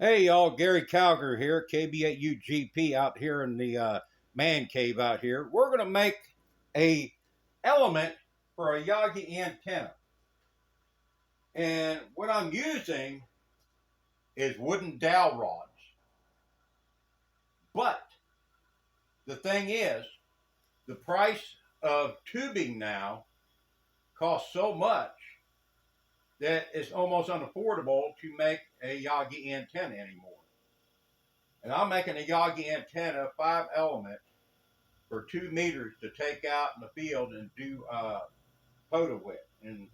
Hey y'all, Gary Calger here, KB8UGP out here in the man cave out here. We're going to make a element for a Yagi antenna. And what I'm using is wooden dowel rods. But the thing is, the price of tubing now costs so much that it's almost unaffordable to make a Yagi antenna anymore. And I'm making a Yagi antenna 5 element for 2 meters to take out in the field and do photo with and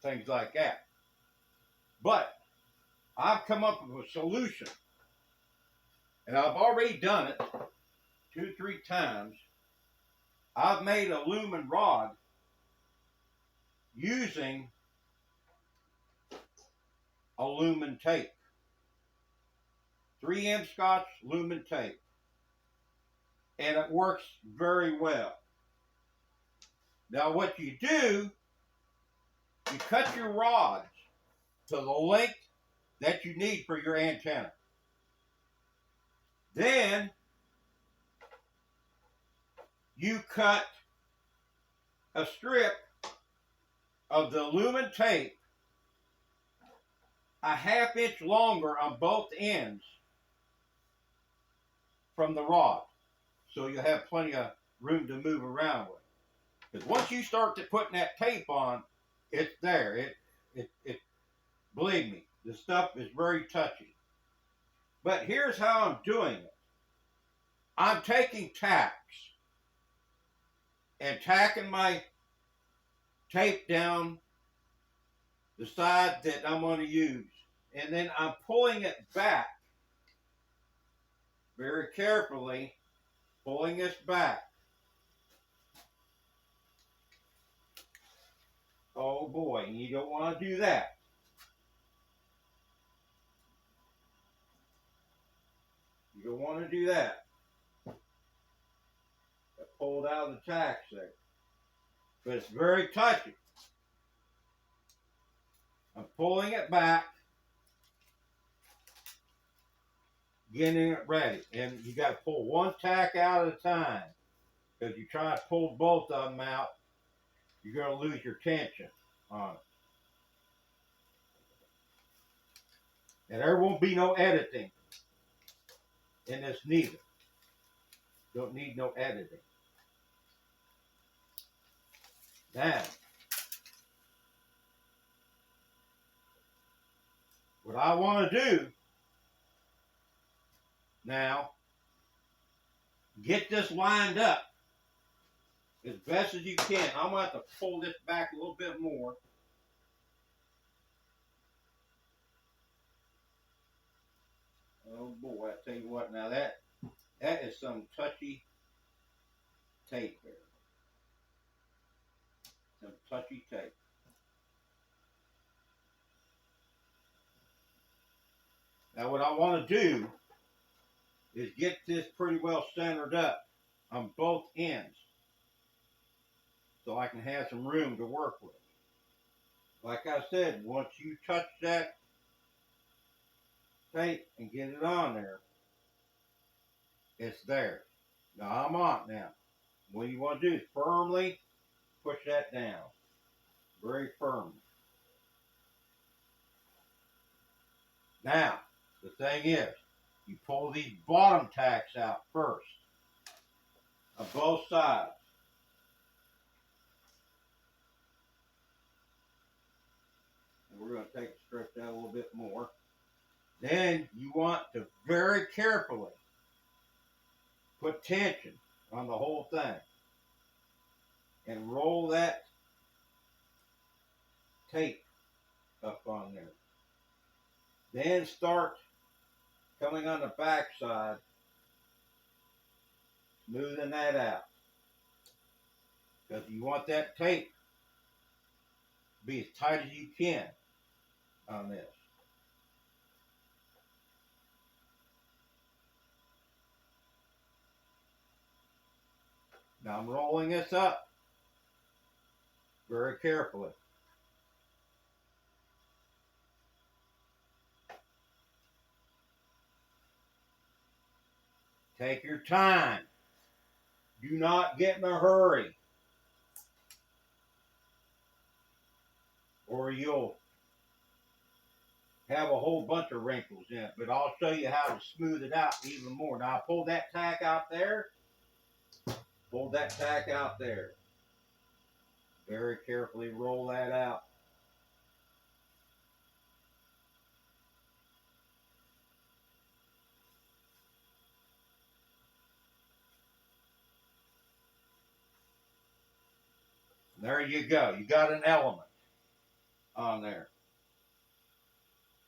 things like that. But I've come up with a solution, and I've already done it 2-3 times. I've made a lumen rod using a lumen tape, 3M Scotch lumen tape, and it works very well. Now what you do, you cut your rods to the length that you need for your antenna. Then you cut a strip of the lumen tape a 1/2 inch longer on both ends from the rod, so you have plenty of room to move around with. Because once you start to putting that tape on, it's there. It believe me, the stuff is very touchy. But here's how I'm doing it. I'm taking tacks and tacking my tape down the side that I'm going to use, and then I'm pulling it back very carefully, pulling this back. Oh boy, you don't want to do that. You don't want to do that. I pulled out of the tacks there. But it's very touchy. I'm pulling it back, getting it ready. And you got to pull one tack out at a time. Because you try to pull both of them out, you're going to lose your tension on it. And there won't be no editing in this neither. Don't need no editing. Now, what I want to do now, get this lined up as best as you can. I'm going to have to pull this back a little bit more. Oh boy, I tell you what, now that is some touchy tape there. Some touchy tape. Now what I want to do is get this pretty well centered up on both ends so I can have some room to work with. Like I said, once you touch that tape and get it on there, it's there. Now I'm on now. What you want to do is firmly push that down. Very firmly. Now, the thing is, you pull these bottom tacks out first on both sides. And we're going to take the strip down a little bit more. Then you want to very carefully put tension on the whole thing and roll that tape up on there. Then start coming on the back side, smoothing that out. Because you want that tape to be as tight as you can on this. Now I'm rolling this up very carefully. Take your time. Do not get in a hurry, or you'll have a whole bunch of wrinkles in it. But I'll show you how to smooth it out even more. Now, I pulled that tack out there. Pulled that tack out there. Very carefully roll that out. There you go. You got an element on there.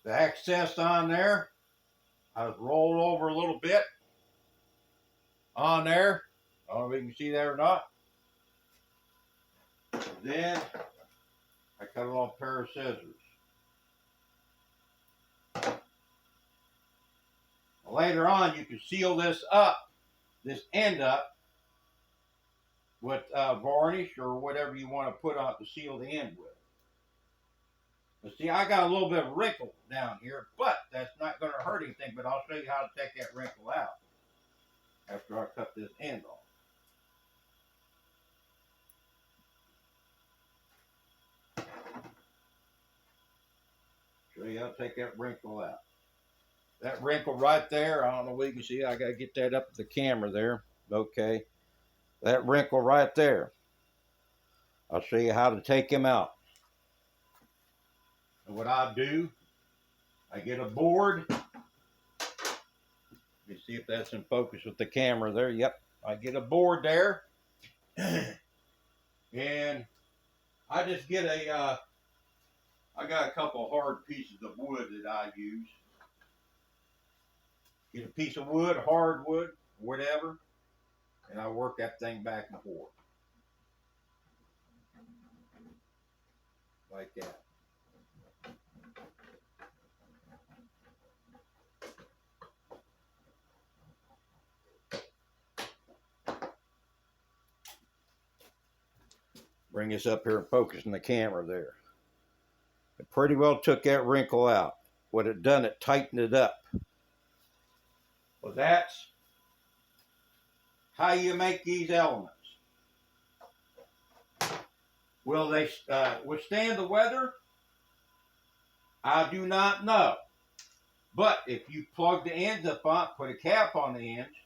The excess on there, I was rolled over a little bit on there. I don't know if you can see that or not. Then I cut it off a pair of scissors. Later on, you can seal this up, this end up, with varnish or whatever you want to put on to seal the end with. But see, I got a little bit of wrinkle down here, but that's not going to hurt anything. But I'll show you how to take that wrinkle out after I cut this end off. Show you how to take that wrinkle out. That wrinkle right there, I don't know what you can see. I got to get that up to the camera there. Okay. That wrinkle right there. I'll show you how to take him out. And what I do, I get a board. Let me see if that's in focus with the camera there. Yep. I get a board there. And I just get I got a couple of hard pieces of wood that I use. Get a piece of wood, hardwood, whatever, and I work that thing back and forth. Like that. Bring this up here and focus on the camera there. It pretty well took that wrinkle out. What it done, it tightened it up. Well, that's how you make these elements. Will they withstand the weather? I do not know. But if you plug the ends up on, put a cap on the ends,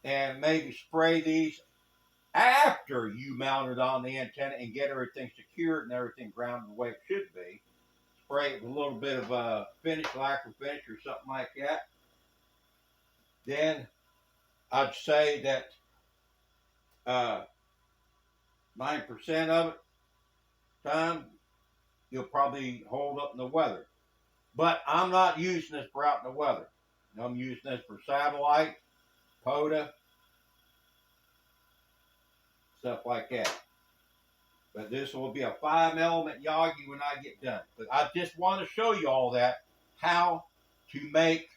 and maybe spray these after you mount it on the antenna and get everything secured and everything grounded the way it should be. Spray it with a little bit of a finish, lacquer finish or something like that. Then I'd say that 9% of it time you'll probably hold up in the weather. But I'm not using this for out in the weather. I'm using this for satellite, POTA, stuff like that. But this will be a 5-element Yagi when I get done. But I just want to show you all that, how to make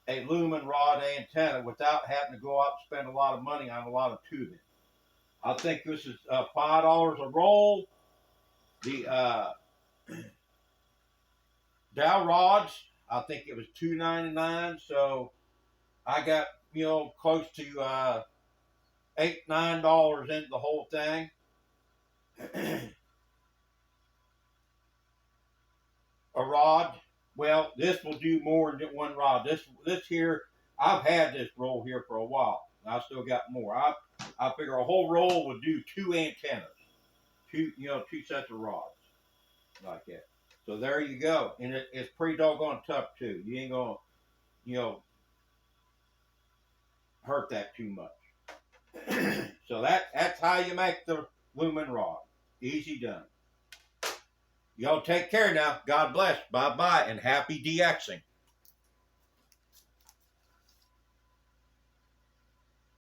a lumen rod antenna without having to go out and spend a lot of money on a lot of tubing. I think this is $5 a roll. The dowel rods, I think it was $2.99. So I got, close to $8-9 into the whole thing. A rod. Well, this will do more than one rod. This here, I've had this roll here for a while. I still got more. I figure a whole roll would do 2 antennas, two sets of rods, like that. So there you go, and it's pretty doggone tough too. You ain't gonna, hurt that too much. So that's how you make the lumen rod. Easy done. Y'all take care now. God bless. Bye-bye and happy DXing.